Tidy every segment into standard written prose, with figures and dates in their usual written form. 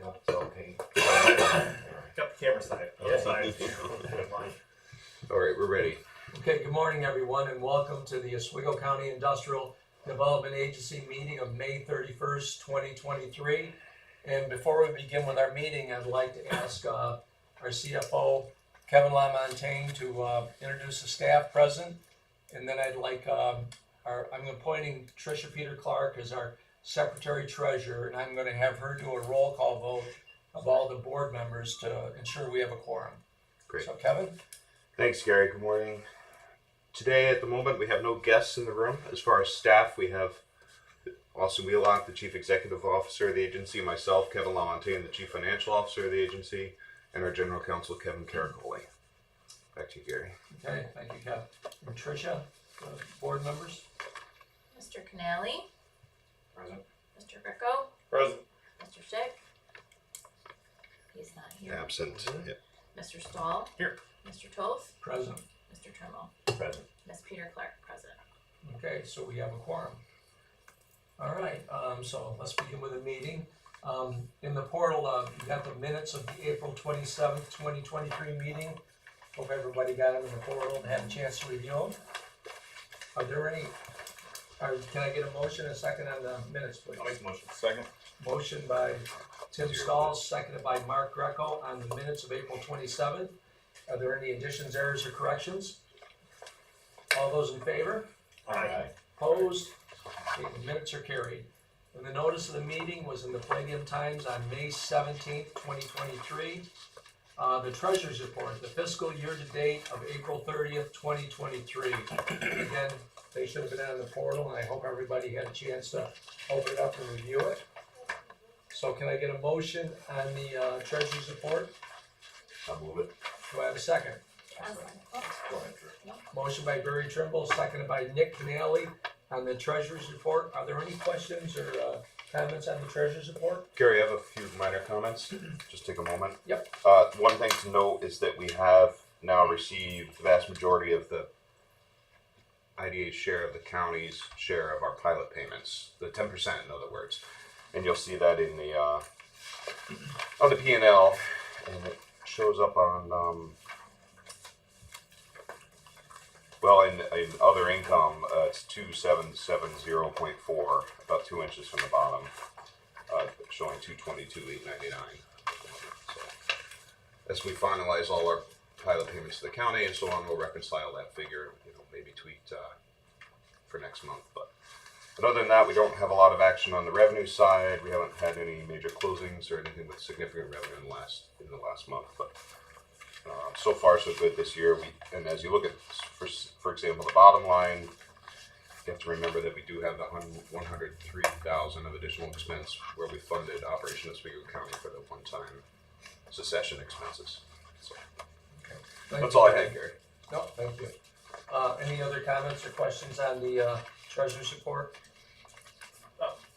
It's okay. Got the camera side. Other side. All right, we're ready. Okay, good morning, everyone, and welcome to the Oswego County Industrial Development Agency meeting of May 31st, 2023. And before we begin with our meeting, I'd like to ask our CFO, Kevin LaMontagne, to introduce the staff present. And then I'd like, I'm appointing Tricia Peter Clark as our Secretary Treasurer, and I'm going to have her do a roll call vote of all the board members to ensure we have a quorum. Great. So, Kevin? Thanks, Gary. Good morning. Today, at the moment, we have no guests in the room. As far as staff, we have Austin Wheelock, the Chief Executive Officer of the agency, myself, Kevin LaMontagne, the Chief Financial Officer of the agency, and our General Counsel, Kevin Caracoli. Back to you, Gary. Okay, thank you, Kevin. And Tricia, board members? Mr. Canali, Present. Mr. Greco, Present. Mr. Schick. He's not here. Absent. Yep. Mr. Stahl. Here. Mr. Toth. Present. Mr. Trimble. Present. Ms. Peter Clark, present. Okay, so we have a quorum. All right, so let's begin with the meeting. In the portal, you got the minutes of the April 27th, 2023 meeting. Hope everybody got them in the portal and had a chance to review them. Are there any, can I get a motion, a second on the minutes, please? I'll make the motion. Second. Motion by Tim Stahl, seconded by Mark Greco on the minutes of April 27th. Are there any additions, errors, or corrections? All those in favor? Aye. Opposed? Okay, the minutes are carried. And the notice of the meeting was in the Palladium Times on May 17th, 2023. The Treasurer's Report, the fiscal year-to-date of April 30th, 2023. Again, they should have been on the portal, and I hope everybody had a chance to open it up and review it. So can I get a motion on the Treasurer's Report? I'll move it. Do I have a second? Motion by Barry Trimble, seconded by Nick Canali on the Treasurer's Report. Are there any questions or comments on the Treasurer's Report? Gary, I have a few minor comments. Just take a moment. Yep. One thing to note is that we have now received the vast majority of the IDA's share of the county's share of our pilot payments, the 10% in other words. And you'll see that in the on the P&L, and it shows up on in other income. It's 2770.4, about 2 inches from the bottom, showing 222,899. So as we finalize all our pilot payments to the county and so on, we'll reconcile that figure, maybe tweaked for next month. But other than that, we don't have a lot of action on the revenue side. We haven't had any major closings or anything with significant revenue in the last month. But so far, so good this year. And as you look at, for example, the bottom line, you have to remember that we do have the $103,000 of additional expense where we funded Operation Oswego County for the one-time secession expenses. So that's all I had, Gary. No, thank you. Any other comments or questions on the Treasurer's Report?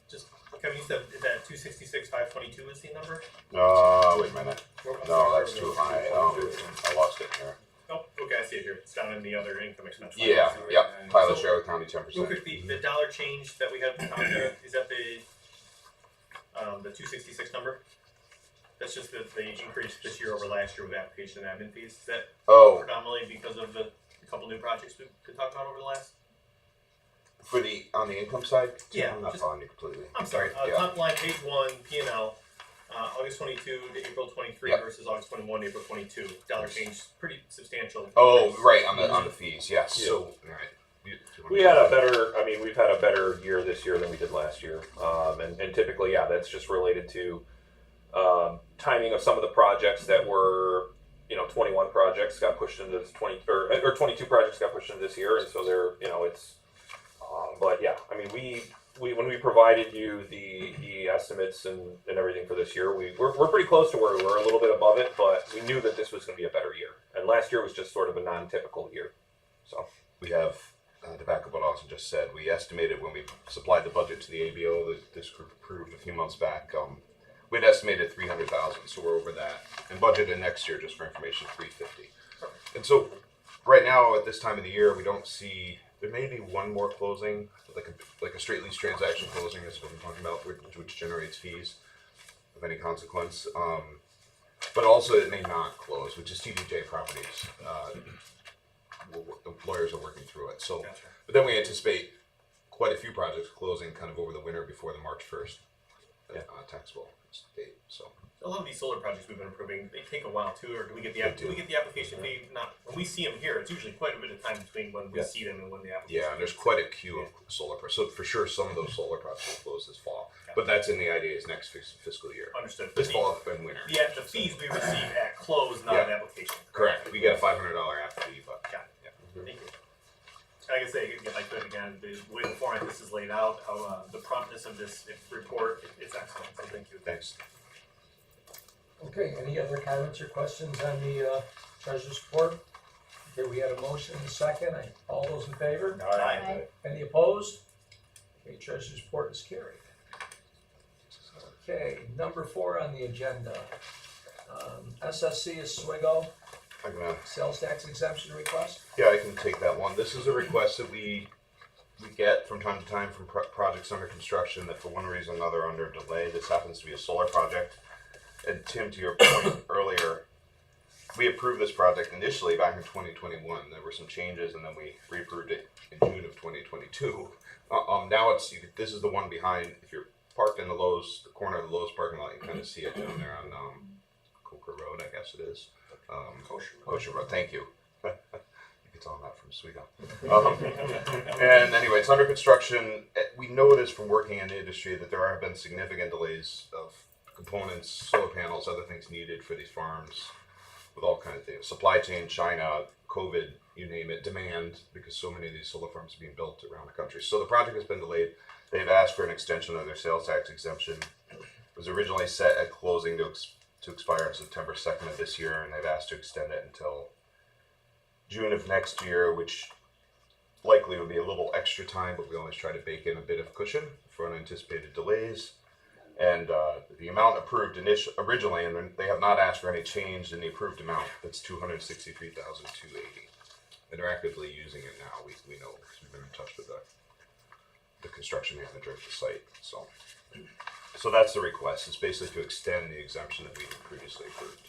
Just, Kevin, you said that 266,522 is the number? Wait a minute. No, that's too high. I lost it here. Oh, okay, I see it here. It's down in the other income expense. Yeah, yep. Pilot share with county 10%. Real quick, the dollar change that we had at the top there, is that the 266 number? That's just the increase this year over last year with application and admin fees. Is that predominantly because of the couple new projects we could talk about over the last? On the income side? Yeah. I'm not following you completely. I'm sorry. Yeah. Top line, page 1, P&L, August 22 to April 23 Yep. versus August 21 to April 22. Dollar change, pretty substantial. Oh, increase. right, on the fees, yes. Yeah. So, all right. We've had a better year this year than we did last year. And typically, that's just related to timing of some of the projects that were, 21 projects got pushed into this or 22 projects got pushed into this year. And so they're, but yeah, we when we provided you the estimates and everything for this year, we're pretty close to where we were, a little bit above it, but we knew that this was going to be a better year. And last year was just sort of a non-typical year. So We have, to back up what Austin just said, we estimated when we supplied the budget to the ABO that this group approved a few months back, we'd estimated 300,000, so we're over that. And budgeted next year, just for information, 350. And so right now at this time of the year, we don't see, there may be one more closing, like a straight lease transaction closing is what I'm talking about, which generates fees. of any consequence. But also it may not close, which is TDJ Properties. The lawyers are working through it. So, Gotcha. but then we anticipate quite a few projects closing kind of over the winter before the March 1st taxable date. So A lot of these solar projects we've been approving, they take a while too, or do we get the They do we do. get the application fee? Not when we see them here. It's usually quite a bit of time between when we Yeah. see them and when the application. yeah, and there's quite a queue of solar projects. So for sure, some of those solar projects will close this fall. But that's in the IDA's next fiscal year. Understood. This fall and winter. Yeah, the fees we receive at close, not an application. Correct. We get a $500 app fee, but Got it. yeah. Thank you. Like I say, if I could again, the way the format this is laid out, how the promptness of this report, it's excellent. So thank you. Thanks. Okay, any other comments or questions on the treasurer's report? Okay, we had a motion and a second. All those in favor? Aye. Any opposed? Okay, treasurer's report is carried. Okay, number 4 on the agenda. SSC Oswego I'm gonna, sales tax exemption request. yeah, I can take that one. This is a request that we get from time to time from projects under construction that for one reason or another are under delay. This happens to be a solar project. And Tim, to your point earlier, we approved this project initially back in 2021. There were some changes, and then we reapproved it in June of 2022. Now this is the one behind. If you're parked in the corner of the Lowe's parking lot, you kind of see it down there on Coker Road, I guess it is. Kosher Road. Thank you. You can tell I'm not from Oswego. And anyway, it's under construction. We noticed from working in the industry that there have been significant delays of components, solar panels, other things needed for these farms, with all kinds of things. Supply chain, China, COVID, you name it, demand, because so many of these solar farms are being built around the country. So the project has been delayed. They've asked for an extension of their sales tax exemption. It was originally set at closing to expire on September 2nd of this year, and they've asked to extend it until June of next year, which likely would be a little extra time, but we always try to bake in a bit of cushion for unanticipated delays. And the amount approved originally, and they have not asked for any change in the approved amount. That's $263,280, and they're actively using it now. We know because we've been in touch with the construction manager at the site. So that's the request. It's basically to extend the exemption that we had previously approved.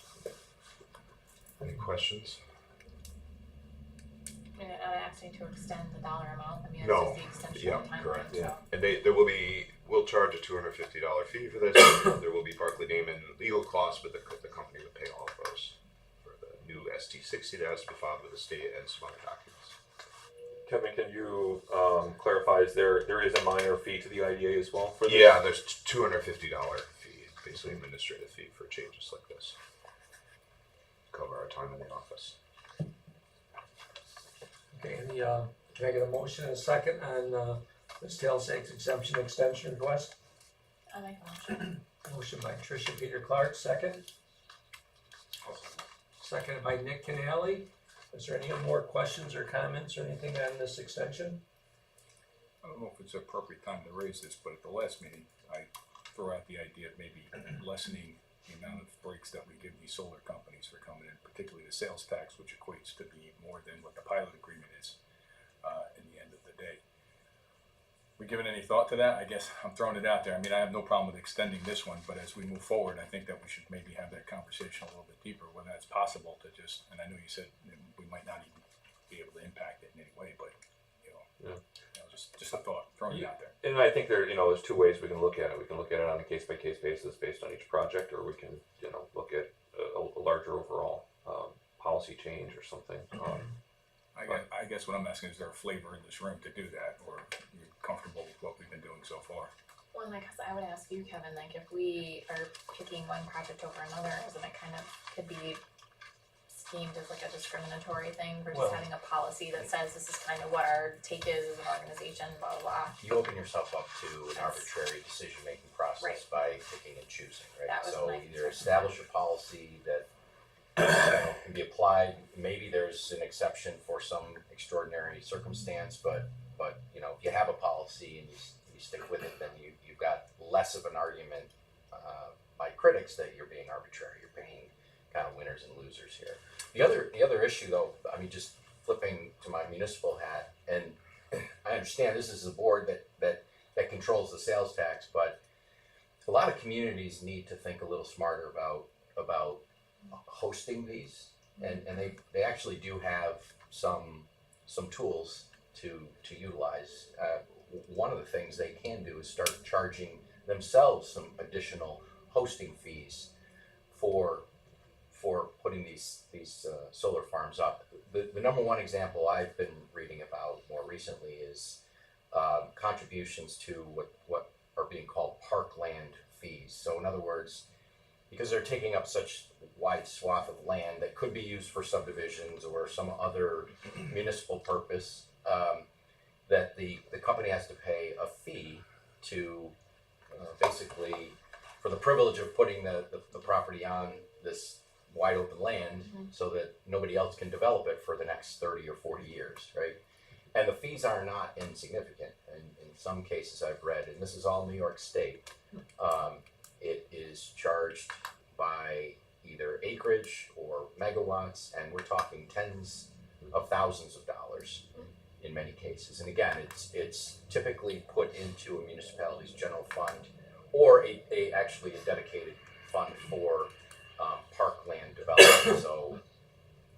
Any questions? I mean, I'm asking to extend the dollar amount. I mean, it's No. just the extension Yeah, of the timeline. correct. So. Yeah, and we'll charge a $250 fee for this. There will be Barclay Damon legal costs, but the company would pay all of those for the new ST60 that has to be filed with the state and some other documents. Kevin, can you clarify? There is a minor fee to the IDA as well for this? Yeah, there's $250 fee, basically administrative fee for changes like this. Cover our time in the office. Okay, can I get a motion and a second on the sales tax exemption extension request? I make a motion. Motion by Tricia Peter Clark, second. Seconded by Nick Canale. Is there any more questions or comments or anything on this extension? I don't know if it's an appropriate time to raise this, but at the last meeting, I threw out the idea of maybe lessening the amount of breaks that we give these solar companies for coming in, particularly the sales tax, which equates to be more than what the pilot agreement is in the end of the day. We given any thought to that? I guess I'm throwing it out there. I mean, I have no problem with extending this one, but as we move forward, I think that we should maybe have that conversation a little bit deeper, whether it's possible to just, and I know you said we might not even be able to impact it in any way, but, just a thought, throwing it out there. And I think there's two ways we can look at it. We can look at it on a case-by-case basis based on each project, or we can, look at a larger overall policy change or something. I guess what I'm asking, is there a flavor in this room to do that, or you're comfortable with what we've been doing so far? Well, and I guess I would ask you, Kevin, like if we are picking one project over another, isn't it kind of could be deemed as like a discriminatory thing versus Well- having a policy that says this is kind of what our take is as an organization, blah, blah, blah. You open yourself up to an arbitrary decision-making process Right. by picking and choosing, right? That was So my either concern. establish a policy that can be applied, maybe there's an exception for some extraordinary circumstance, but if you have a policy and you stick with it, then you've got less of an argument by critics that you're being arbitrary, you're picking kind of winners and losers here. The other issue though, I mean, just flipping to my municipal hat, and I understand this is a board that controls the sales tax, but a lot of communities need to think a little smarter about hosting these, and they actually do have some tools to utilize. One of the things they can do is start charging themselves some additional hosting fees for putting these solar farms up. The number one example I've been reading about more recently is contributions to what are being called parkland fees. So in other words, because they're taking up such wide swath of land that could be used for subdivisions or some other municipal purpose, that the company has to pay a fee to basically for the privilege of putting the property on this wide open land so that nobody else can develop it for the next 30 or 40 years, right? And the fees are not insignificant. And in some cases I've read, and this is all New York State, it is charged by either acreage or megawatts, and we're talking tens of thousands of dollars in many cases. And again, it's typically put into a municipality's general fund or actually a dedicated fund for parkland development. So,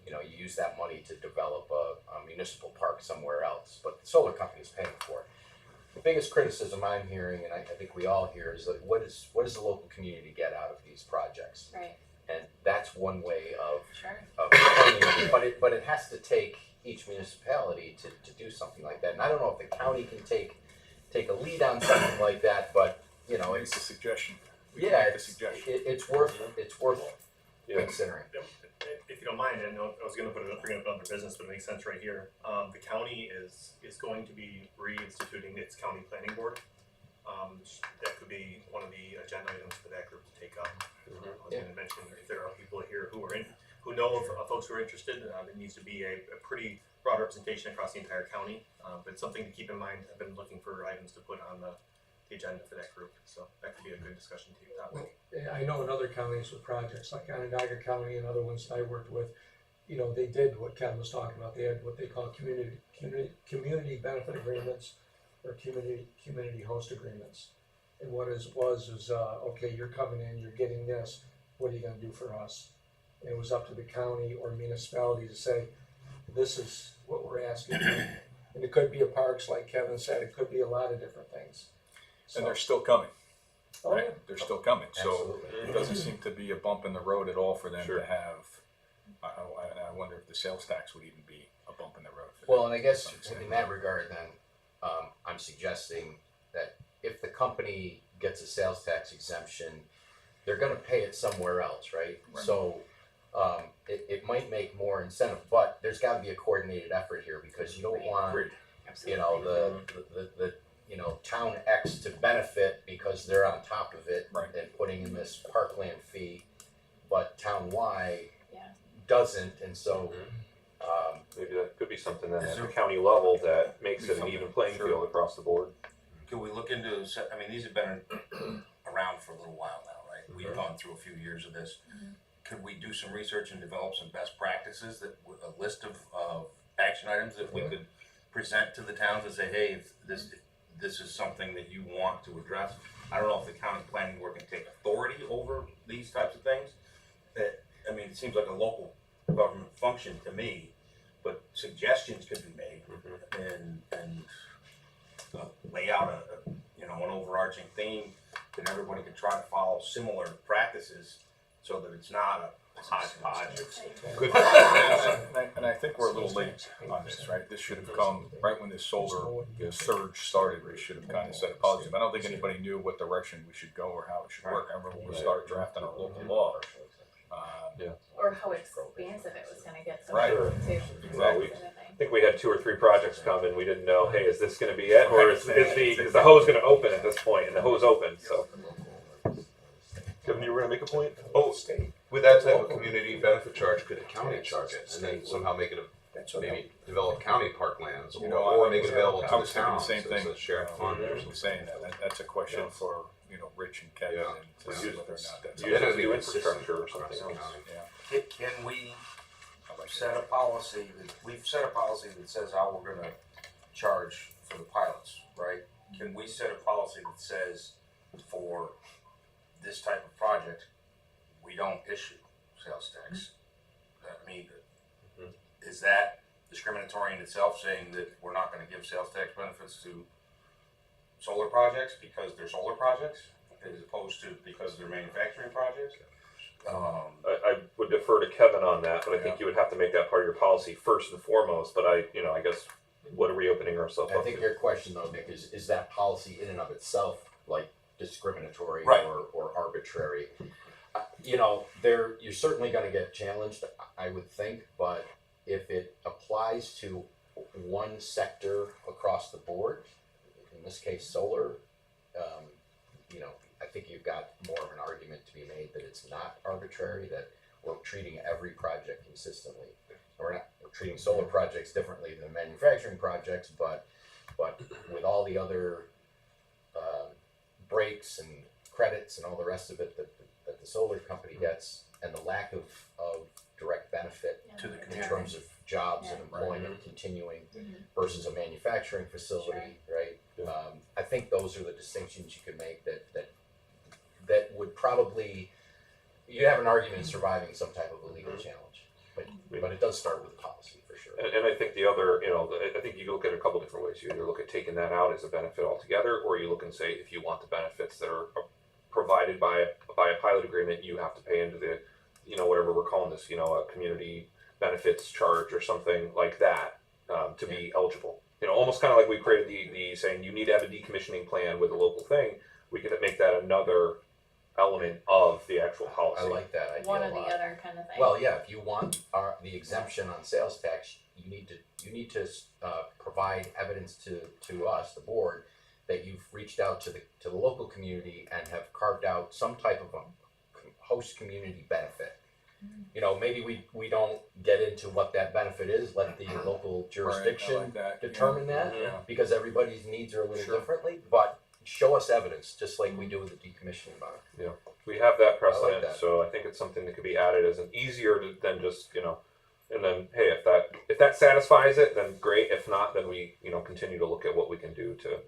you know, you use that money to develop a municipal park somewhere else, but the solar company is paying for it. The biggest criticism I'm hearing, and I think we all hear, is that what does the local community get out of these projects? Right. And that's one way of Sure. funding it, but it has to take each municipality to do something like that. And I don't know if the county can take a lead on something like that, but you know, It's a suggestion. We can yeah, make the suggestion. it's worth Yeah. considering. If you don't mind, I know I was going to bring it up under business, but it makes sense right here. The county is going to be reinstituting its county planning board. That could be one of the agenda items for that group to take up. I was going to mention if there are people here who know of folks who are interested. It needs to be a pretty broad representation across the entire county, but it's something to keep in mind. I've been looking for items to put on the agenda for that group, so that could be a good discussion topic. Yeah, I know in other counties with projects like Onondaga County and other ones that I worked with, you know, they did what Kevin was talking about. They had what they call community benefit agreements or community host agreements. And what was okay, you're coming in, you're getting this. What are you going to do for us? And it was up to the county or municipality to say, this is what we're asking for. And it could be a parks, like Kevin said. It could be a lot of different things. And they're still coming, Oh, right? yeah. They're still coming. So Absolutely. it doesn't seem to be a bump in the road at all for them Sure. to have. I wonder if the sales tax would even be a bump in the road. For Well, them. and I guess To some extent. in that regard, then I'm suggesting that if the company gets a sales tax exemption, they're going to pay it somewhere else, right? Right. So it might make more incentive, but there's got to be a coordinated effort here because you don't Right. want Agreed. you know the you know town X to benefit because they're on top of it Right. and putting in this parkland fee, but town Y Yeah. doesn't, and so. Maybe that could be something then at the county level that makes it an even playing Sure. field across the board. Could we look into, I mean, these have been around for a little while now, right? We've gone through a few years of this. Could we do some research and develop some best practices a list of action items that we could present to the towns and say, hey, if this is something that you want to address? I don't know if the county planning board can take authority over these types of things. I mean, it seems like a local government function to me, but suggestions could be made and lay out an overarching theme that everybody can try to follow similar practices so that it's not a hodgepodge. Good. And I think we're a little late on this, right? This should have come right when this solar surge started. We should have kind of set a policy. I don't think anybody knew what direction we should go or how it should work. I remember when we started drafting our local law. Or how expansive it was gonna get. Right. Too. Exactly. I think we had 2 or 3 projects come and we didn't know, hey, is this going to be it, or is the hose going to open at this point? And the hose opened. So, Kevin, you were going to make a point? Oh, with that type of community benefit charge, could the county charge it and then somehow make it maybe develop county parklands or make it available to I the was thinking the towns same as thing. a shared fund or I'm something. saying that's a question for Rich and Kevin Yeah. and to see whether or not that's. Use it to It'd be do consistent infrastructure or across something the else. county. Yeah. Can we I like set that. a policy we've set a policy that says how we're gonna charge for the pilots, right? Can we set a policy that says for this type of project, we don't issue sales tax. I mean, is that discriminatory in itself, saying that we're not gonna give sales tax benefits to solar projects because they're solar projects, as opposed to because they're manufacturing projects? I would defer to Kevin on that, but I think you would have to make that part of your policy first and foremost, but I guess, what are we opening ourselves I up think to? your question though, Nick, is that policy in and of itself like discriminatory Right. or arbitrary? You're certainly gonna get challenged, I would think, but if it applies to one sector across the board, in this case solar, I think you've got more of an argument to be made that it's not arbitrary, that we're treating every project consistently. We're treating solar projects differently than manufacturing projects, but with all the other breaks and credits and all the rest of it that the solar company gets, and the lack of direct benefit Yeah. To the in community. terms of jobs and Yeah. employment continuing Mhm. versus a manufacturing facility, right? I think those are the distinctions you could make that would probably, you have an argument surviving some type of a legal challenge, but it does start with policy for sure. And I think the other, I think you look at it a couple different ways. You either look at taking that out as a benefit altogether, or you look and say, if you want the benefits that are provided by a pilot agreement, you have to pay into the, whatever we're calling this, a community benefits charge or something like that, to be eligible. Almost kind of like we created the saying you need to have a decommissioning plan with a local thing. We could make that another element of the actual policy. I like that idea One a or the lot. other kind of thing. Well, yeah, if you want the exemption on sales tax, you need to provide evidence to us, the board, that you've reached out to the local community and have carved out some type of a host community benefit. Maybe we don't get into what that benefit is, let the local jurisdiction Right, I like that. determine that, Yeah. because everybody's needs are a little Sure. differently, but show us evidence, just like we do with the decommissioning bond. We have that precedent, that. so I think it's something that could be added as an easier than just, and then, hey, if that satisfies it, then great. If not, then we, continue to look at what we can do to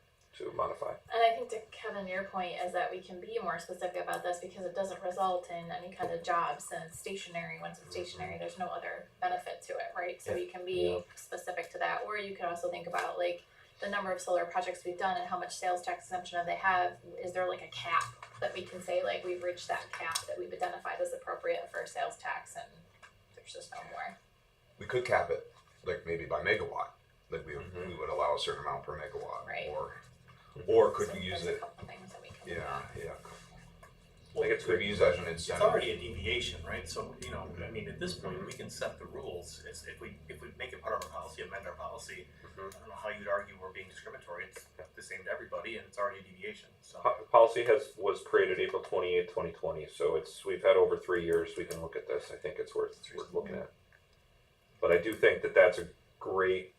modify. And I think to Kevin, your point is that we can be more specific about this because it doesn't result in any kind of jobs and it's stationary. Once it's stationary, there's no other benefit to it, right? So we can be specific to that. Or you could also think about like the number of solar projects we've done and how much sales tax exemption do they have. Is there like a cap that we can say like we've reached that cap that we've identified as appropriate for sales tax and there's just no more? We could cap it, like maybe by megawatt, like we would allow a certain amount per megawatt, Right. or could So we use there's a it? couple things that we can Yeah. Well, think it's Could we use that as an it's incentive? already a deviation, right? So, at this point, we can set the rules. If we make it part of our policy, amend our policy, I don't know how you'd argue we're being discriminatory. It's the same to everybody and it's already a deviation, so. Policy was created April 28th, 2020, so we've had over 3 years. We can look at this. I think it's worth looking at. But I do think that that's a great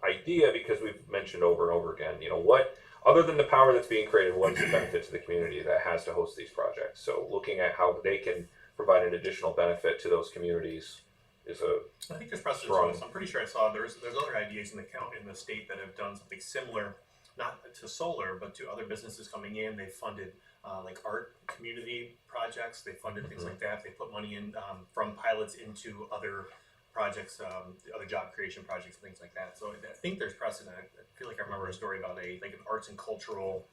idea because we've mentioned over and over again, what, other than the power that's being created, what is the benefit to the community that has to host these projects? So looking at how they can provide an additional benefit to those communities is I think there's precedent Strong. for this. I'm pretty sure I saw there's other ideas in the state that have done something similar, not to solar, but to other businesses coming in. They funded like art community projects. They funded things like that. They put money in from pilots into other projects, other job creation projects, and things like that. So I think there's precedent. I feel like I remember a story about an arts and cultural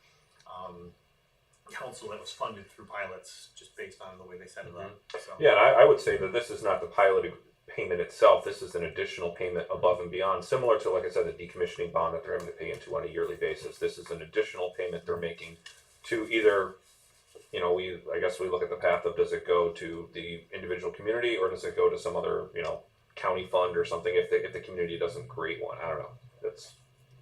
council that was funded through pilots just based on the way they set it up. So. Yeah, and I would say that this is not the pilot payment itself. This is an additional payment above and beyond, similar to, like I said, the decommissioning bond that they're having to pay into on a yearly basis. This is an additional payment they're making to either, I guess we look at the path of, does it go to the individual community or does it go to some other, county fund or something if the community doesn't create one? I don't know. That's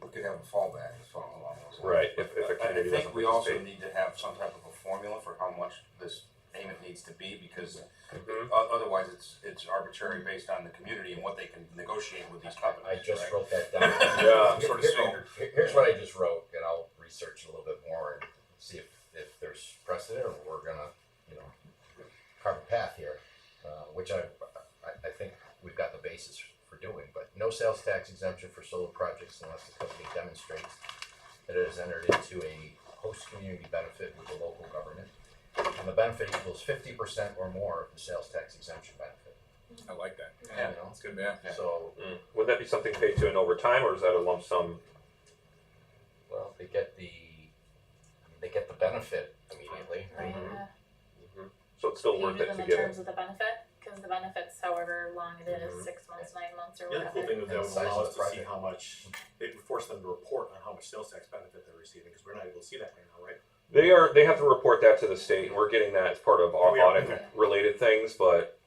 We could have a fallback or something along those lines. right. If a I community think doesn't we also participate. need to have some type of a formula for how much this payment needs to be, because Mhm. otherwise it's arbitrary based on the community and what they can negotiate with these companies. I just right? wrote that down. Yeah. Sort of standard. Here's what I just wrote, and I'll research a little bit more and see if there's precedent or we're gonna, carve a path here, which I think we've got the basis for doing. But no sales tax exemption for solar projects unless the company demonstrates that it has entered into a host community benefit with the local government, and the benefit equals 50% or more of the sales tax exemption benefit. I like that. Yeah, You know? that's good. Yeah. So, Would that be something paid to in overtime, or is that a lump sum? well, they get the benefit immediately, right? Yeah. So it's still Can you worth do it them to in get terms it. of the benefit? Cause the benefits, however long it is, 6 months, 9 months or The other whatever. cool thing is that And would the size allow of us the to see project. how much, it would force them to report on how much sales tax benefit they're receiving, because we're not able to see that right now, right? They have to report that to the state, and we're getting that as part of Oh, yeah, audit okay. related things, but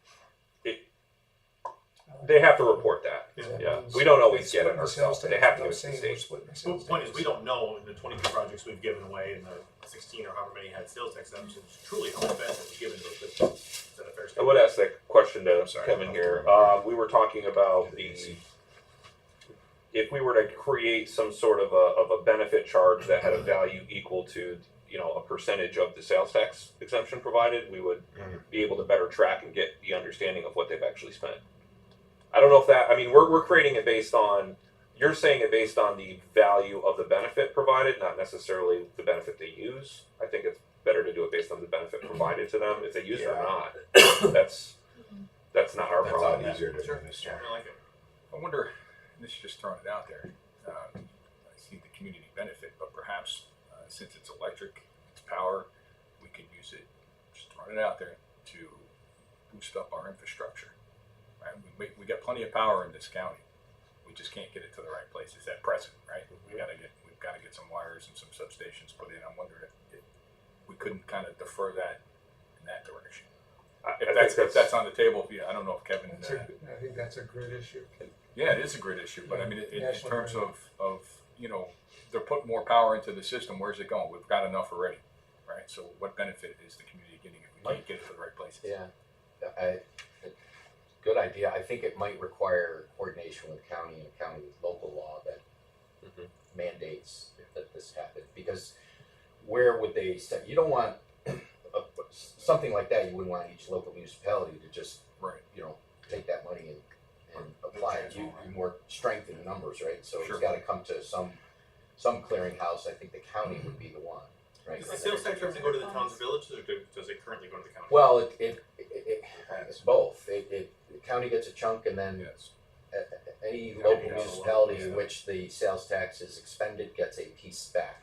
they have to report that. Yeah, we don't always get it ourselves, but they have to give it to the state. Well, the point is, we don't know in the 22 projects we've given away and the 16 or however many had sales tax exemptions, truly how much benefit was given to those businesses. Is that a fair I statement? would ask that question to I'm sorry. Kevin here. We were talking about if we were to create some sort of a benefit charge that had a value equal to, you know, a percentage of the sales tax exemption provided, we would be able to better track and get the understanding of what they've actually spent. I don't know if that, I mean, we're creating it based on, you're saying it based on the value of the benefit provided, not necessarily the benefit they use. I think it's better to do it based on the benefit provided to them. If they use it or not, that's not our That's a problem. lot easier to Sure. administer. I like it. I wonder, and this is just throwing it out there, I see the community benefit, but perhaps since it's electric, it's power, we could use it, just throwing it out there, to boost up our infrastructure. Right? We got plenty of power in this county. We just can't get it to the right places at present, right? We've got to get some wires and some substations put in. I'm wondering if we couldn't kind of defer that in that direction. If that's on the table, I don't know if Kevin. I think that's a grid issue. Yeah, it is a grid issue, but I mean, in National terms grid. of, you know, they're putting more power into the system, where's it going? We've got enough already, right? So what benefit is the community getting if we can't get it to the right places? Yeah, good idea. I think it might require coordination with county and county local law that mandates that this happen. Because where would they set? You don't want something like that. You wouldn't want each local municipality to just Right. take that money and apply it. You more strength in numbers, right? So Sure. it's got to come to some clearinghouse. I think the county would be the one, right? Does the sales tax revenue go to the towns and villages, or does it currently go to the county? Well, it's both. The county gets a chunk, and then Yes. any Yeah, local yeah, municipality in yeah. which the sales tax is expended gets a piece back.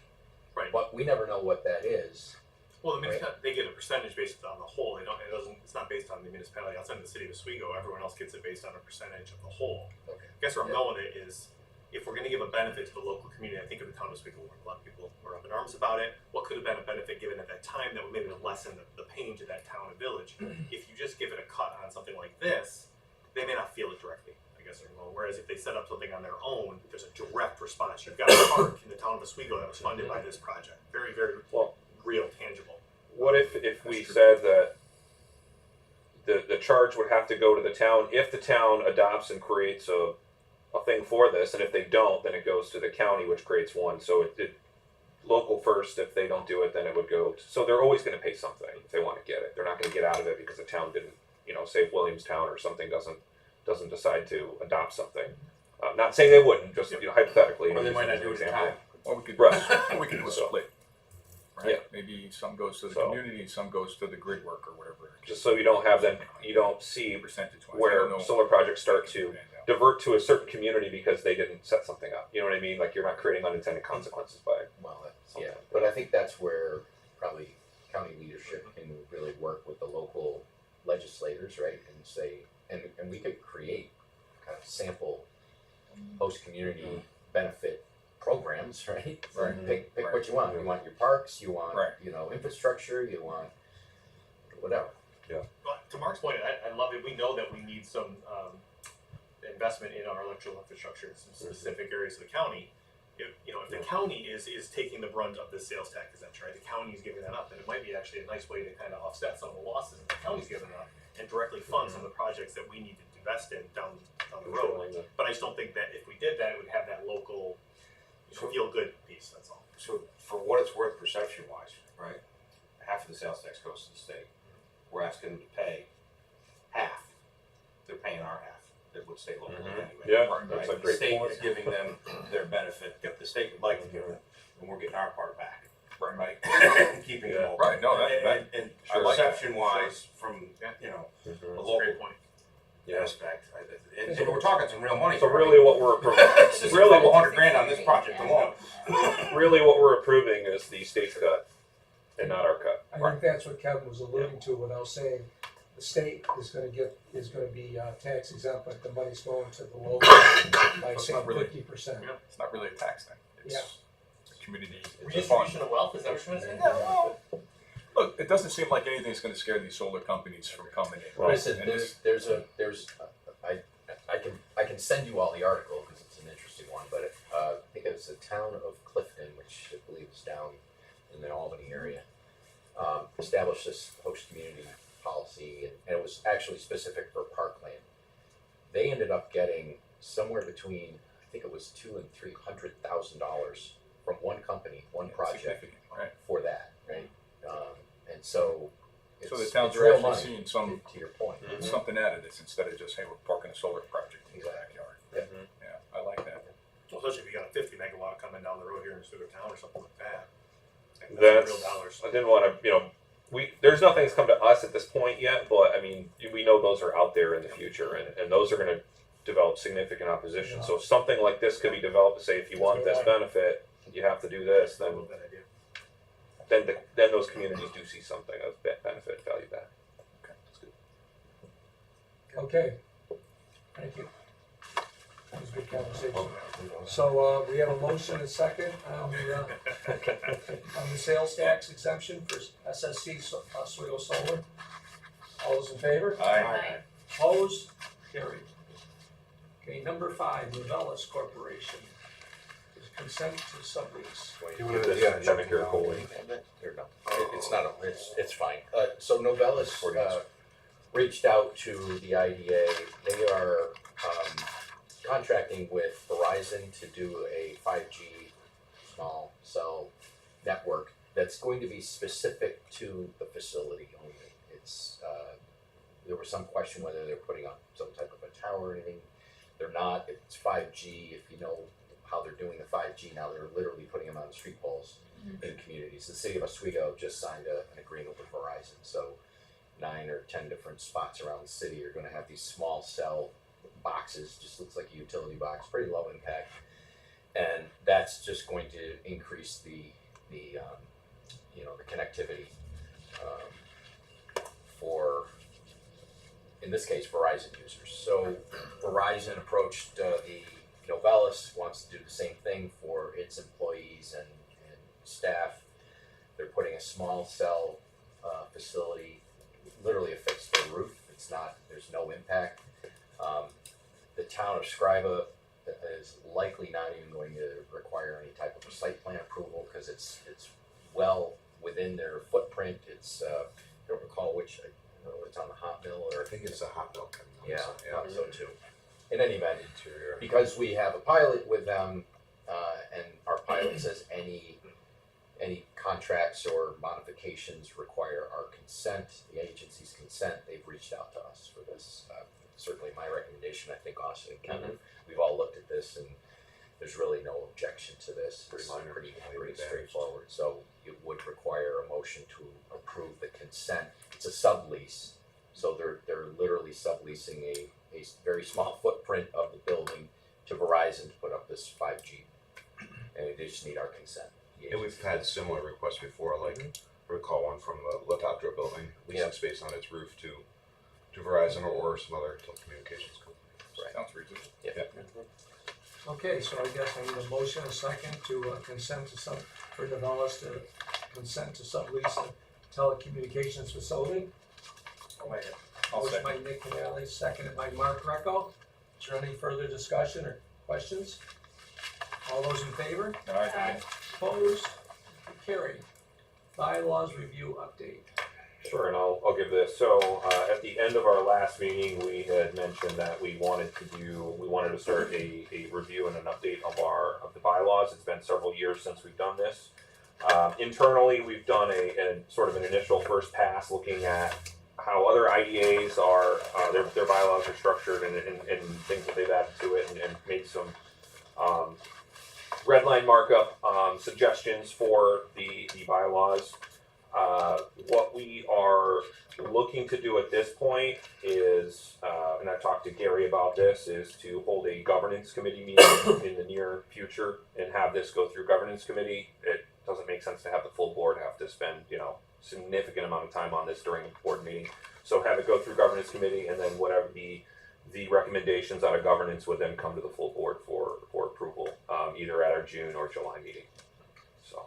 Right. But we never know what that is. Well, they get a percentage based on the whole. It's not based on the municipality outside of the city of Oswego. Everyone else gets it based on a percentage of the whole. Okay. I guess where I'm Yeah. going with it is, if we're going to give a benefit to the local community, I think of the town of Oswego, where a lot of people were up in arms about it. What could have been a benefit given at that time that would maybe lessen the pain to that town and village? If you just give it a cut on something like this, they may not feel it directly. I guess. Whereas if they set up something on their own, there's a direct response. You've got a park in the town of Oswego that was funded by this project. Very, very Well, real, tangible. what if we said that the charge would have to go to the town if the town adopts and creates a thing for this, and if they don't, then it goes to the county, which creates one. So it local first. If they don't do it, then it would go. So they're always going to pay something if they want to get it. They're not going to get out of it because the town didn't, say if Williamstown or something doesn't decide to adopt something. Not saying they wouldn't, just hypothetically. Or they using might not as an do it in example. time. Or we could, Right. we could do a So- split. Right? Yeah. Maybe some goes to the So- community, some goes to the grid work or whatever. Just so you don't see Percentage wise. where solar projects start to divert to a certain community because they didn't set something up. You know what I mean? Like you're not creating unintended consequences by something. Yeah, but I think that's where probably county leadership can really work with the local legislators, right? And say, and we could create kind of sample post-community benefit programs, right? Right. Pick Right. what you want. You want your parks, you want, Right. infrastructure, you want whatever. But to Mark's point, I love it. We know that we need some investment in our electrical infrastructure in some specific areas of the county. If the county is taking the brunt of the sales tax exemption, right? The county is giving that up, then it might be actually a nice way to kind of offset some of the losses that the county's giving up and directly fund some of the projects that we need to invest in down the road. But I just don't think that if we did that, it would have that local feel good piece. That's all. So for what it's worth perception wise, right? Half of the sales tax goes to the state. We're asking them to pay half. They're paying our half. That would stay local anyway. Yeah, Right? that's a The great state point. is giving them their benefit. The state would like to give it, and we're getting our part back. Right. Keeping it Yeah. open. Right, no, And I like that. perception wise, from, you know, a That's a local great point. aspect, and we're talking some real money. So really what we're approving, This is a really couple $100 grand on this project alone. really what we're approving is the state's cut and not our cut. I think that's what Kevin was alluding to without saying the state is gonna be tax exempt, but the money's going to the local by It's saying not really- 50%. It's not really a tax thing. It's Yeah. a community, it's a fund. Redistribution of wealth, is that what you're saying? Yeah, well, look, it doesn't seem like anything's gonna scare these solar companies from coming in. right? Listen, And it's- I can send you all the article because it's an interesting one, but I think it was the town of Clifton, which I believe is down in the Albany area, established this host community policy, and it was actually specific for parkland. They ended up getting somewhere between, I think it was $200,000 and $300,000 from one company, one project significant, right? for that, right? And so it's, So the towns it's are real actually money, seeing some, to your point. something out of this instead of just, hey, we're parking a solar project in your Exactly. backyard. Yeah. Yeah, I like that. Well, especially if you got a 50 megawatt coming down the road here in Oswego Town or something like that. Like, That's, real dollars. I didn't wanna, there's nothing that's come to us at this point yet, but I mean, we know those are out there in the future and those are gonna develop significant opposition. So if something like this could be developed to say, if you want this benefit, you have to do this, I then love that idea. then those communities do see something of benefit value back. Okay, that's good. Okay, thank you. That was a good conversation. So, we have a motion and a second on the sales tax exemption for SSC Oswego Solar. All those in favor? Aye. Opposed? Carried. Okay, number 5, Novellis Corporation. Consent to sublease. Kevin here, Coley. Or no, it's not, it's fine. So Novellis, reached out to the IDA. They are, contracting with Verizon to do a 5G small cell network that's going to be specific to the facility only. It's, there was some question whether they're putting up some type of a tower or anything. They're not. It's 5G. If you know how they're doing the 5G now, they're literally putting them on street poles in communities. The city of Oswego just signed an agreement with Verizon, so 9 or 10 different spots around the city are going to have these small cell boxes. Just looks like a utility box, pretty low impact, and that's just going to increase the connectivity for, in this case, Verizon users. So Verizon approached the Novellis, wants to do the same thing for its employees and staff. They're putting a small cell facility, literally affixed to the roof. It's not, there's no impact. The town of Scriba is likely not even going to require any type of a site plan approval because it's well within their footprint. It's, I don't recall which, I don't know if it's on the hot mill or. I think it's a hot milk. Yeah, I thought so too. In any event, because we have a pilot with them, and our pilot says any contracts or modifications require our consent, the agency's consent, they've reached out to us for this. Certainly my recommendation, I think Austin and Kevin, we've all looked at this and there's really no objection to this. Pretty It's minor, pretty advantage. straightforward. So it would require a motion to approve the consent. It's a sublease, so they're literally subleasing a very small footprint of the building to Verizon to put up this 5G. And they just need our consent. And we've had similar requests before, like I recall one from the Latopdra building, leasing Yep. space on its roof to Verizon or some other telecommunications company. Sounds reasonable. Okay, so I guess I need a motion and a second to consent to for Novellis to consent to sublease the telecommunications facility. I'll Motion second. by Nick Canale, seconded by Mark Greco. Is there any further discussion or questions? All those in favor? Aye. Opposed? Carried. Bylaws review update. Sure, and I'll give this. So at the end of our last meeting, we had mentioned that we wanted to start a review and an update of the bylaws. It's been several years since we've done this. Internally, we've done a sort of an initial first pass looking at how other IDAs are their bylaws are structured and things that they've added to it and made some red line markup, suggestions for the bylaws. What we are looking to do at this point is, and I talked to Gary about this, is to hold a governance committee meeting in the near future and have this go through governance committee. It doesn't make sense to have the full board have to spend, significant amount of time on this during a board meeting. So have it go through governance committee, and then whatever the recommendations out of governance would then come to the full board for approval, either at our June or July meeting. So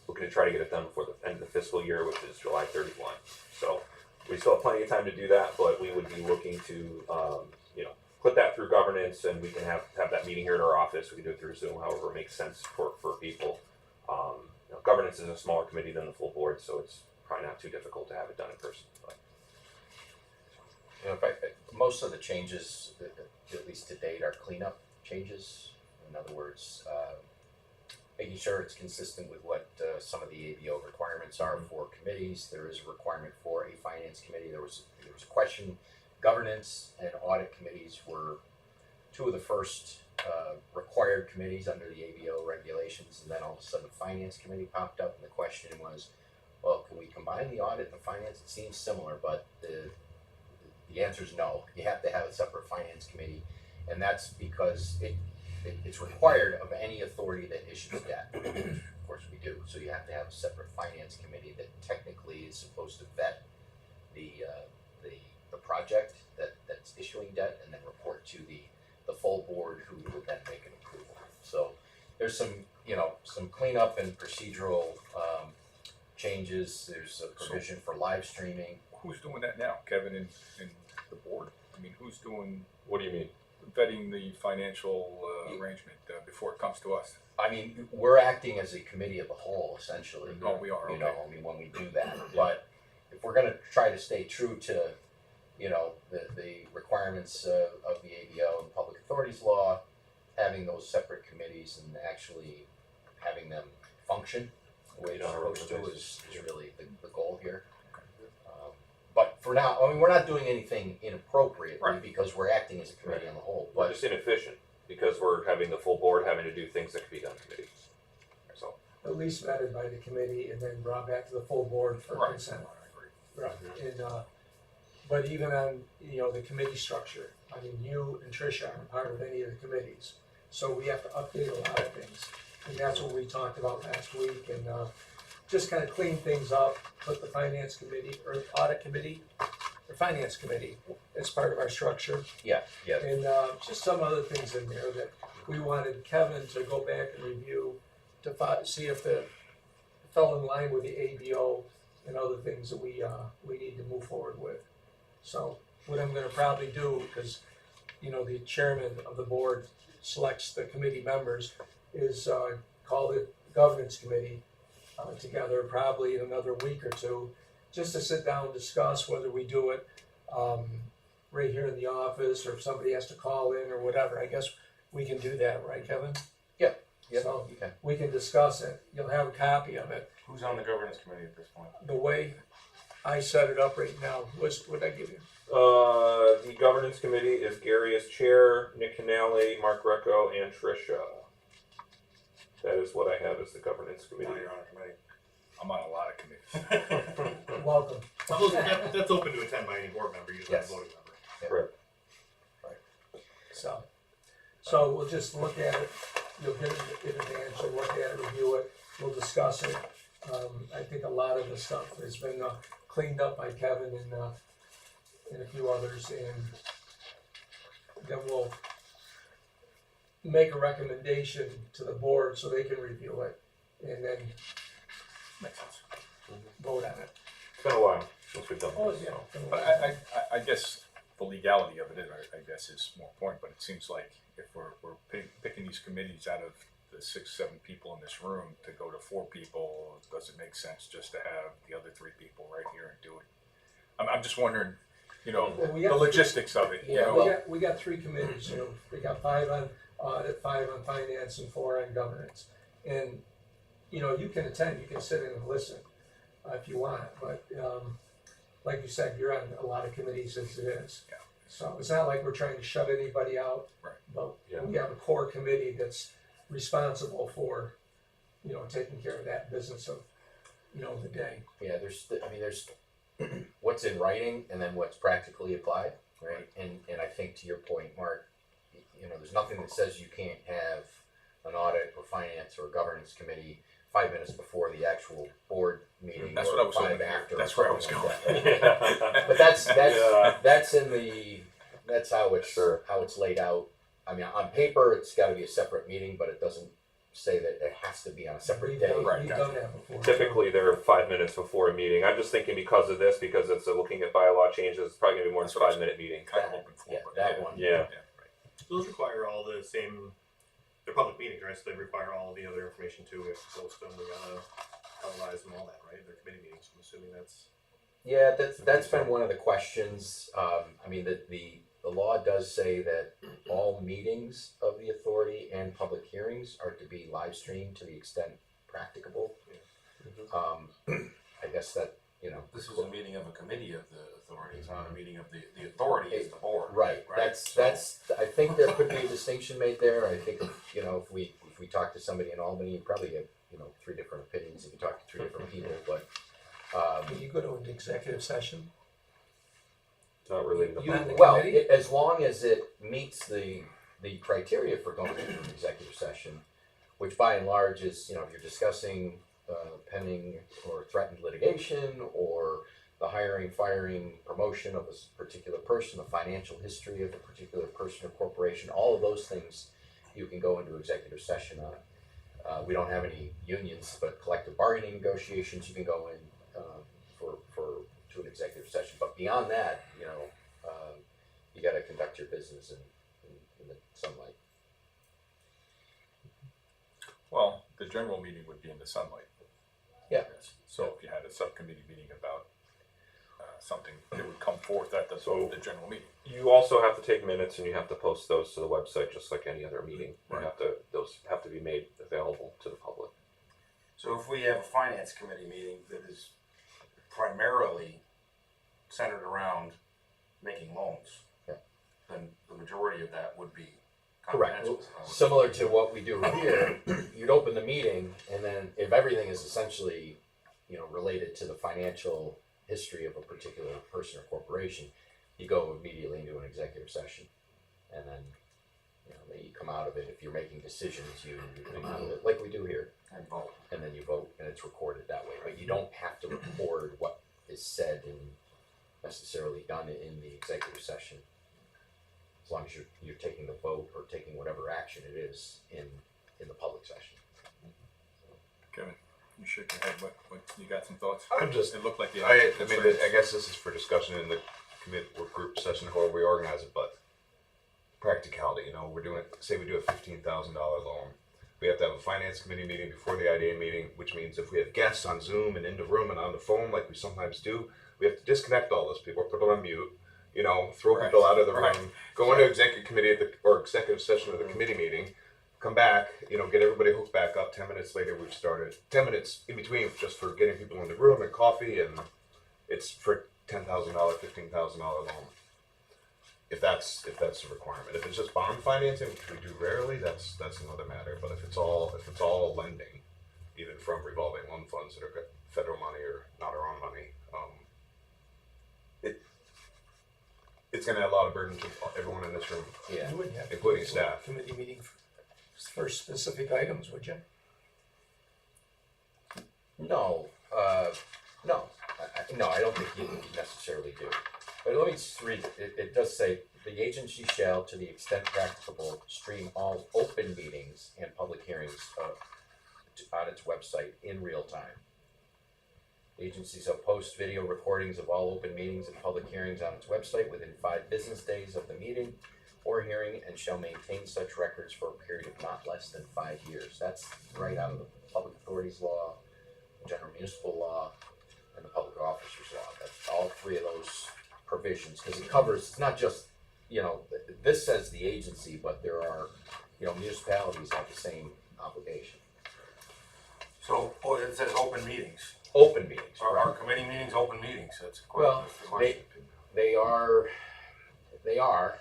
looking to try to get it done before the end of the fiscal year, which is July 31. So we still have plenty of time to do that, but we would be looking to, put that through governance, and we can have that meeting here at our office. We can do it through Zoom, however it makes sense for people. Governance is a smaller committee than the full board, so it's probably not too difficult to have it done in person. But. Most of the changes, at least to date, are cleanup changes. In other words, making sure it's consistent with what some of the ABO requirements are for committees. There is a requirement for a finance committee. There was a question. Governance and audit committees were two of the first required committees under the ABO regulations, and then all of a sudden the finance committee popped up, and the question was, well, can we combine the audit and the finance? It seems similar, but the answer is no. You have to have a separate finance committee, and that's because it's required of any authority that issues debt. Of course we do. So you have to have a separate finance committee that technically is supposed to vet the project that's issuing debt, and then report to the full board, who would then make an approval. So there's some cleanup and procedural changes. There's a provision for live streaming. Who's doing that now? Kevin and the board? I mean, who's doing, What do you mean? vetting the financial arrangement before it comes to us? I mean, we're acting as a committee of the whole, essentially. Oh, we are, okay. When we do that. But if we're gonna try to stay true to, the requirements of the ABO and Public Authorities Law, having those separate committees and actually having them function the way they're supposed to is really the goal here. But for now, we're not doing anything inappropriately, Right. because we're acting as a committee on the whole. We're But just inefficient because we're having the full board having to do things that could be done in committee. So At least vetted by the committee and then brought back to the full board for Right. consent. I agree. Right, and, but even on, the committee structure, I mean, you and Tricia aren't part of any of the committees, so we have to update a lot of things. And that's what we talked about last week, and, just kind of clean things up, put the finance committee, or audit committee, or finance committee as part of our structure. yeah. And, just some other things in there that we wanted Kevin to go back and review to see if it fell in line with the ABO and other things that we need to move forward with. So what I'm gonna probably do, because, the chairman of the board selects the committee members, is, call the governance committee together probably in another week or two, just to sit down and discuss whether we do it right here in the office, or if somebody has to call in or whatever. I guess we can do that, right, Kevin? Yeah, So you can. we can discuss it. You'll have a copy of it. Who's on the governance committee at this point? The way I set it up right now, what'd I give you? the governance committee is Gary as chair, Nick Canale, Mark Greco, and Tricia. That is what I have as the governance committee. Now you're on a committee. I'm on a lot of committees. Welcome. That's open to attend by any board member, usually a Yes. voting member. Correct. So we'll just look at it. You'll get it in advance. You'll look at it, review it. We'll discuss it. I think a lot of the stuff has been cleaned up by Kevin and a few others, and then we'll make a recommendation to the board so they can review it, and then Makes sense. vote on it. It's been a while since we've done Oh, this. yeah. So. But I guess the legality of it, I guess, is more important, but it seems like if we're picking these committees out of the 6-7 people in this room to go to 4 people, does it make sense just to have the other 3 people right here and do it? I'm just wondering, Well, we the got- logistics of it, Yeah, we got 3 committees, we got 5 on audit, 5 on finance, and 4 on governance. And, you can attend, you can sit in and listen, if you want, but, like you said, you're on a lot of committees as it is. Yeah. So it's not like we're trying to shut anybody out. Right. But Yeah. we have a core committee that's responsible for, taking care of that business of, the day. Yeah, there's what's in writing and then what's practically applied, right? And I think to your point, Mark, there's nothing that says you can't have an audit or finance or governance committee 5 minutes before the actual board meeting. That's or what I was 5 hoping to hear. after. That's where I or was something going. like that, right? But that's that's how it's Sure. how it's laid out. I mean, on paper, it's got to be a separate meeting, but it doesn't say that it has to be on a separate day. Right, We've gotcha. done that before. Typically, they're 5 minutes before a meeting. I'm just thinking because of this, because it's looking at bylaw changes, it's probably gonna be more than That's what I was 5 minute meeting. Kind of hoping for. Yeah, but that one. Yeah. Those require all the same, they're public meetings, right, so they require all the other information too, we have to post them, we gotta televise them, all that, right, they're committee meetings, I'm assuming that's. Yeah, that's been one of the questions. I mean, the law does say that all meetings of the authority and public hearings are to be live streamed to the extent practicable. I guess that, This is a meeting of a committee of the authority, it's not a meeting of the authority is the board. right. That's I think there could be a distinction made there. I think if we talk to somebody in Albany, you probably get 3 different opinions if you talk to 3 different people. But Can you go to an executive session? It's not related to You- bylaw. well, committee? as long as it meets the criteria for going into an executive session, which by and large is if you're discussing pending or threatened litigation or the hiring, firing, promotion of a particular person, the financial history of a particular person or corporation, all of those things you can go into executive session on. We don't have any unions, but collective bargaining negotiations you can go in to an executive session. But beyond that, you got to conduct your business in the sunlight. Well, the general meeting would be in the sunlight. Yeah. So if you had a subcommittee meeting about something, it would come forth at the general meeting. You also have to take minutes and you have to post those to the website just like any other meeting. Right. Those have to be made available to the public. So if we have a finance committee meeting that is primarily centered around making loans, Yeah. then the majority of that would be Correct. confidential. Similar to what we do here, you'd open the meeting, and then if everything is essentially, related to the financial history of a particular person or corporation, you go immediately into an executive session, and then, you come out of it. If you're making decisions, you come out of it like we do here, And vote. and then you vote, and it's recorded that way. But you don't have to record what is said and necessarily done in the executive session, as long as you're taking the vote or taking whatever action it is in the public session. Kevin, you shook your head. What you got some thoughts? I'm just, It looked like you I had mean, concerns. I guess this is for discussion in the commit or group session, however we organize it, but practicality, we're doing, say we do a $15,000 loan. We have to have a finance committee meeting before the IDA meeting, which means if we have guests on Zoom and in the room and on the phone, like we sometimes do, we have to disconnect all those people, put them on mute, throw Right. people out of the room, Right. go into executive committee or executive session of the committee meeting, come back, get everybody hooked back up. 10 minutes later, we've started. 10 minutes in between just for getting people in the room and coffee, and it's for $10,000, $15,000 loan. If that's a requirement. If it's just bond financing, which we do rarely, that's another matter. But if it's all lending, even from revolving loan funds that are federal money or not our own money, it's going to add a lot of burden to everyone in this room. Yeah. You wouldn't have to Including go to a staff. committee meeting for specific items, would you? No, no, I don't think you necessarily do. But let me just read it. It does say, the agency shall, to the extent practicable, stream all open meetings and public hearings on its website in real time. The agency shall post video recordings of all open meetings and public hearings on its website within 5 business days of the meeting or hearing, and shall maintain such records for a period of not less than 5 years. That's right out of the Public Authorities Law, General Municipal Law, and the Public Officers Law. That's all 3 of those provisions, because it covers, it's not just, this says the agency, but there are, municipalities have the same obligation. So, it says open meetings. Open meetings, Are correct? our committee meetings open meetings? That's the Well, question. That's the question. They are,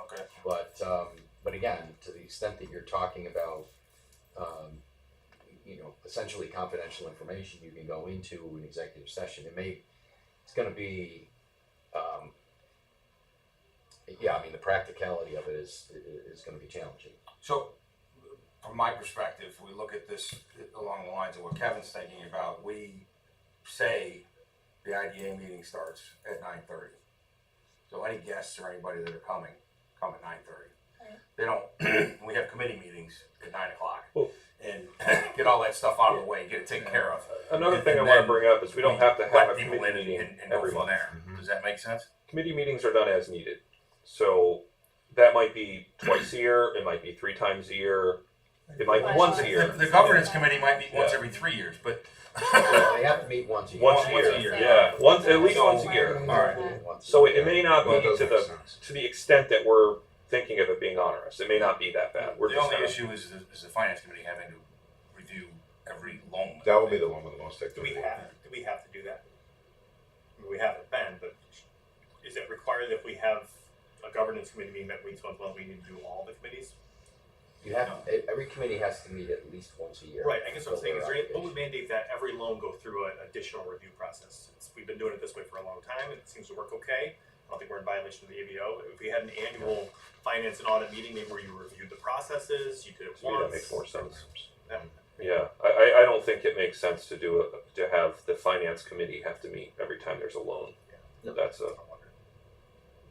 Okay. but again, to the extent that you're talking about essentially confidential information you can go into an executive session. It's gonna be, the practicality of it is gonna be challenging. So, from my perspective, we look at this along the lines of what Kevin's thinking about. We say the IDA meeting starts at 9:30. So any guests or anybody that are coming, come at 9:30. Right. They don't, we have committee meetings at 9 o'clock. Well- And get all that stuff out of the way, get it taken care of. Another thing I And want to then bring up is we don't have to have let a people committee in meeting and go every from month. there. Does that make sense? Committee meetings are done as needed. So that might be twice a year, it might be 3 times a year, it might be Well, once a The, year. the governance committee might meet once Yeah. every 3 years, but They have to meet once a year. Once a Once year, a year. yeah, at least So- once a year. Alright. Once a So year. it may not Well, it be does to make the sense. to the extent that we're thinking of it being onerous. It may not be that bad. We're the just only kinda- issue is the finance committee having to review every loan. That will be the one with the most Do activity. we have to do that? I mean, we haven't been, but is it required that we have a governance committee meeting that meets once a month, we need to do all the committees? You have, every committee has to meet at least once a year. Right, I guess what I'm saying, is Fulfill there, their what would mandate that every loan go through an additional review process? We've been doing it this way for a long time, and it seems to work okay. I don't think we're in violation of the ABO. If we had an annual finance and audit meeting, maybe where you reviewed the processes, you did it To me, once. that makes more sense. Yeah. Yeah, I don't think it makes sense to do it, to have the finance committee have to meet every time there's a loan. No.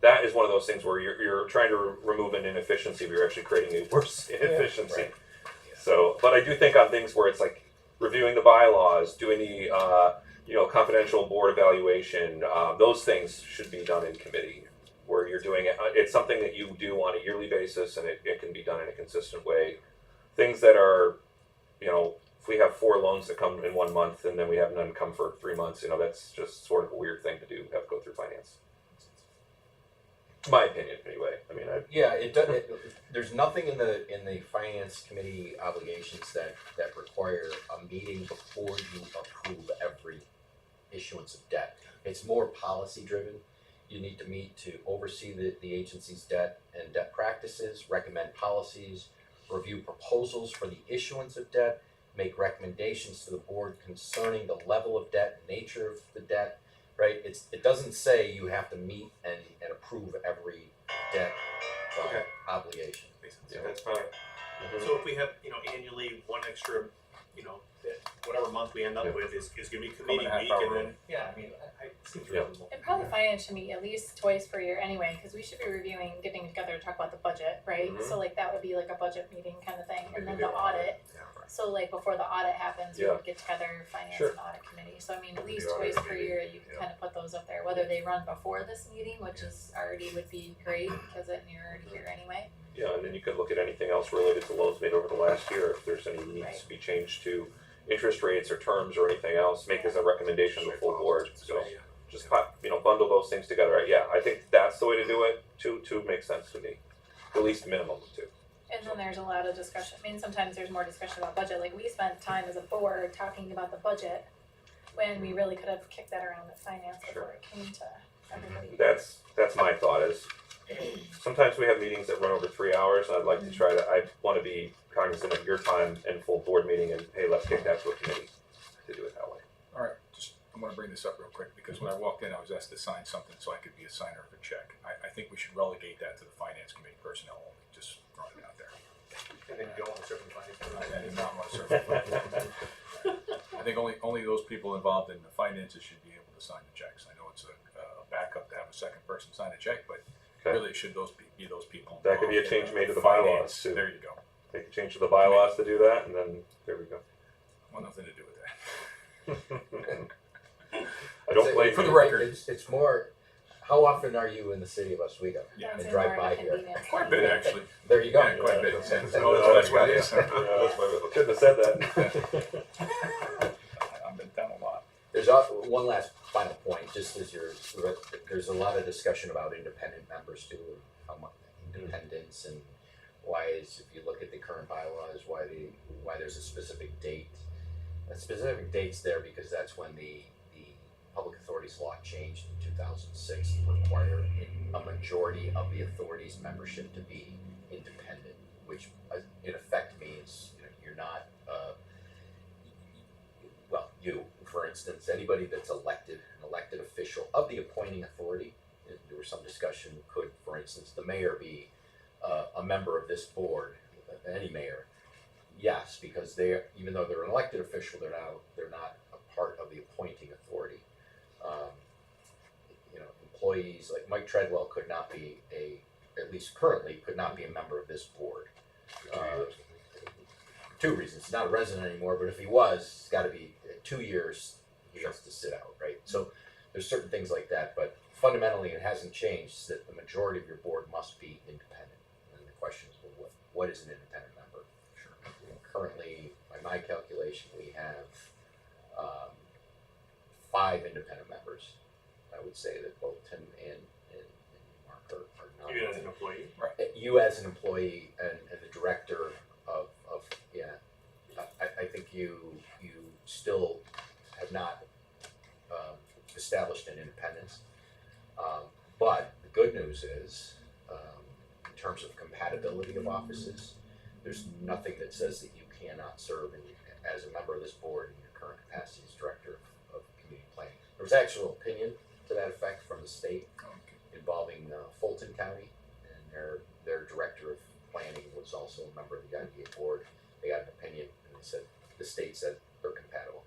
That is one of those things where you're trying to remove an inefficiency, but you're actually creating a worse inefficiency. right. So, but I do think on things where it's like reviewing the bylaws, doing the confidential board evaluation, those things should be done in committee. Where you're doing it, it's something that you do on a yearly basis, and it can be done in a consistent way. Things that are, if we have 4 loans that come in 1 month and then we have none come for 3 months, that's just sort of a weird thing to do. Have go through finance. My opinion, anyway. I mean, Yeah, it does. There's nothing in the finance committee obligations that require a meeting before you approve every issuance of debt. It's more policy driven. You need to meet to oversee the agency's debt and debt practices, recommend policies, review proposals for the issuance of debt, make recommendations to the board concerning the level of debt, nature of the debt. Right? It doesn't say you have to meet and approve every debt Okay. obligation. Makes sense. Yeah. That's better. So if we have, annually one extra, that whatever month we end up Yeah. with is gonna be Come committee in a half week, hour and then, early. yeah, I mean, it seems Yeah. reasonable. And probably finance should meet at least twice per year anyway, because we should be reviewing, getting together to talk about the budget, right? Mhm. So like that would be like a budget meeting kind of thing, and then Maybe the do it. audit. Yeah, right. So like before the audit happens, we Yeah. would get together, finance Sure. and audit committee. So I mean, at The least audit twice per committee, year, you can yeah. kind of put those up there, whether they run before this meeting, which is already would be great, because then you're already here anyway. yeah, and then you could look at anything else related to loans made over the last year. If there's any needs Right. to be changed to interest rates or terms or anything else, make as a recommendation to the full board. So just bundle those things together. Yeah, I think that's the way to do it. Two makes sense to me, at least minimum of 2. And then there's a lot of discussion, I mean, sometimes there's more discussion about budget, like we spent time as a board talking about the budget when we really could have kicked that around with finance before it came to everybody. That's my thought is sometimes we have meetings that run over 3 hours, and I'd like to try to. I want to be cognizant of your time and full board meeting, and hey, let's kick that to a committee to do it that way. All right, I want to bring this up real quick, because when I walked in, I was asked to sign something so I could be a signer of a check. I think we should relegate that to the finance committee personnel only, just throwing it out there. And then you don't want to serve in finance. I do not want to serve. I think only those people involved in the finances should be able to sign the checks. I know it's a backup to have a second person sign a check, but Okay. really it should be those people. That could be a involved change in made to the finance. bylaws, too. There you go. They can change the bylaws to do that, and then there we go. Want nothing to do with that. I don't blame For the you. record. It's more. How often are you in the city of Oswego? Yeah. That's And drive more by of a here. convenience. Quite a bit, actually. There you go. Yeah, quite a bit. Yeah. Oh, that's what it is. Shouldn't have said that. I've been down a lot. There's one last final point, just as there's a lot of discussion about independent members too, how much independence and if you look at the current bylaws, why there's a specific date. A specific date's there because that's when the Public Authorities Law changed in 2006 to require a majority of the authority's membership to be independent, which in effect means you're you're not, well, you, for instance, anybody that's elected, an elected official of the appointing authority, there was some discussion, could, for instance, the mayor be a member of this board, any mayor? Yes, because even though they're an elected official, they're not a part of the appointing authority. You know, employees like Mike Treadwell could not be at least currently, could not be a member of this board. For 2 years, I think. 2 reasons. He's not a resident anymore, but if he was, it's got to be 2 years. He has to sit out, right? So there's certain things like that, but fundamentally, it hasn't changed. Is that the majority of your board must be independent. And the question is, well, what is an independent member? Sure. And currently, by my calculation, we have 5 independent members. I would say that both Tim and Mark are not. Even as an employee? You as an employee and the director of yeah, I think you still have not established an independence. But the good news is, in terms of compatibility of offices, there's nothing that says that you cannot serve as a member of this board in your current capacity as director of community planning. There was actual opinion to that effect from the state involving Fulton County, and their director of planning was also a member of the IDA board. They got an opinion, and they said the state said they're compatible.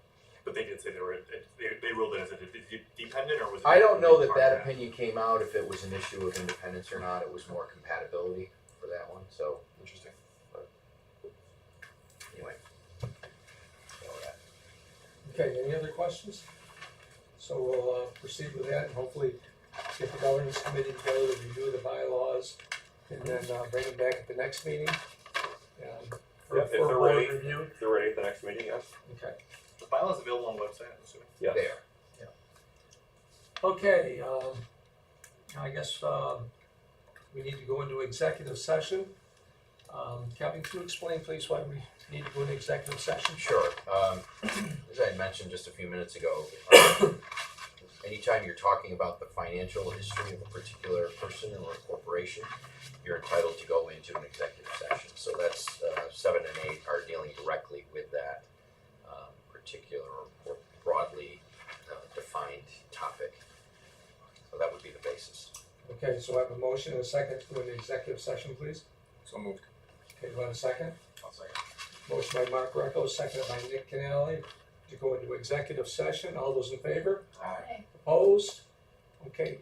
But they did say they ruled it as a dependent, or was it? I don't know that part of that opinion came out if it was an issue of independence or not. It was more compatibility for that one. So Interesting. anyway, Okay, any other questions? So we'll proceed with that and hopefully get the governance committee together to review the bylaws and then bring them back at the next meeting. Yeah, if they're board ready. review. If they're ready at the next meeting, yes. Okay. The bylaws available on the website, I'm assuming? Yes. there. Okay, I guess we need to go into executive session. Kevin, can you explain please why we need to go into executive session? Sure. As I had mentioned just a few minutes ago, anytime you're talking about the financial history of a particular person or a corporation, you're entitled to go into an executive session. So that's 7 and 8 are dealing directly with that particular or broadly defined topic. So that would be the basis. Okay, so I have a motion and a second to go into executive session, please. So moved. Okay, do I have a second? I'll second. Motion by Mark Recco, seconded by Nick Canali to go into executive session. All those in favor? Aye. Opposed? Okay,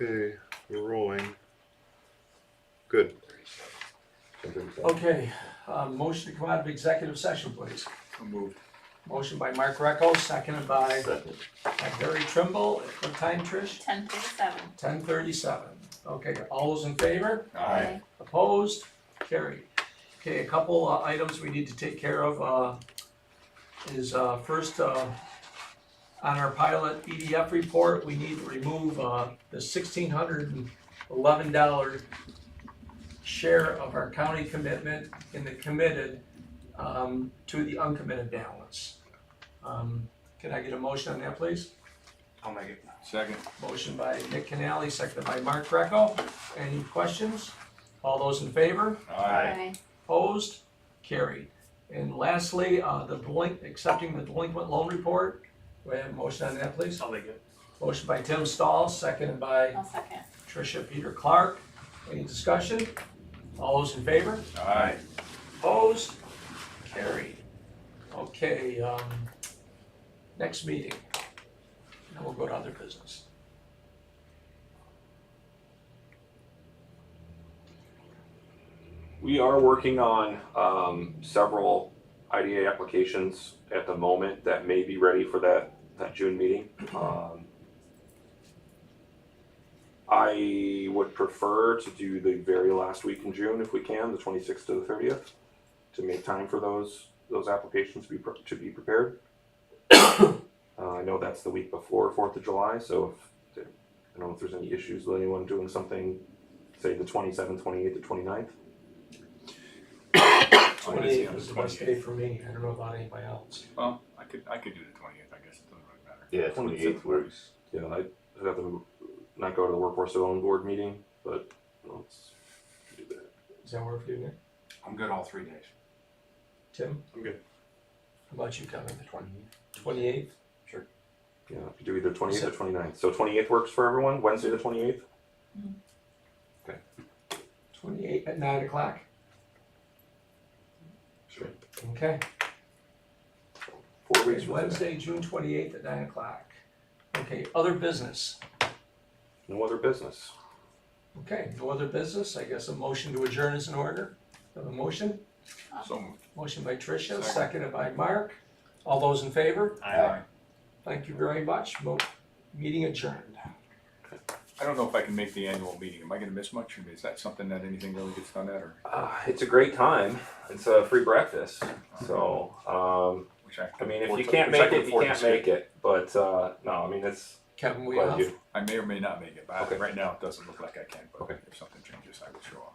Okay, we're rolling. Good. Okay, motion to come out of executive session, please. So moved. Motion by Mark Recco, seconded by Barry Trimble. What time, Trish? 10:37. 10:37. Okay, all those in favor? Aye. Opposed? Carried. Okay, a couple items we need to take care of is first, on our pilot EDF report, we need to remove the $1,611 share of our county commitment in the committed to the uncommitted balance. Can I get a motion on that, please? I'll make it. Second. Motion by Nick Canale, seconded by Mark Greco. Any questions? All those in favor? Aye. Opposed? Carried. And lastly, accepting the delinquent loan report. Do I have a motion on that, please? I'll make it. Motion by Tim Stahl, seconded by I'll second. Tricia Peter Clark. Any discussion? All those in favor? Aye. Opposed? Carried. Okay, next meeting. Then we'll go to other business. We are working on several IDA applications at the moment that may be ready for that June meeting. I would prefer to do the very last week in June if we can, the 26th to the 30th, to make time for those applications to be prepared. I know that's the week before 4th of July, so I don't know if there's any issues with anyone doing something, say the 27th, 28th, or 29th. 28th was the best day for me. I don't know about anybody else. Well, I could do the 28th, I guess, it doesn't really matter. Yeah, 28th works. Yeah, I'd have to not go to the workforce development board meeting, but let's do that. Does that work for you, Nick? I'm good all 3 days. Tim? I'm good. How about you, Kevin? 28th? Yeah, I could do either 28th or 29th. So 28th works for everyone, Wednesday the 28th? 28th at 9 o'clock? Sure. Okay. 4 weeks from Wednesday, June 28th at 9 o'clock. Okay, other business. today. No other business. Okay, no other business. I guess a motion to adjourn is in order. Have a motion? So moved. Motion by Tricia, Second. seconded by Mark. All those in favor? Aye. Thank you very much. Meeting adjourned. I don't know if I can make the annual meeting. Am I gonna miss much? Or is that something that anything really gets done at, or? It's a great time. It's a free breakfast. So, Which I mean, if you can't make it, you can't make it. But no, I mean, it's Kevin, we glad off? you. I may or may not make it, but Okay. right now it doesn't look like I can, but Okay. if something changes, I will show up.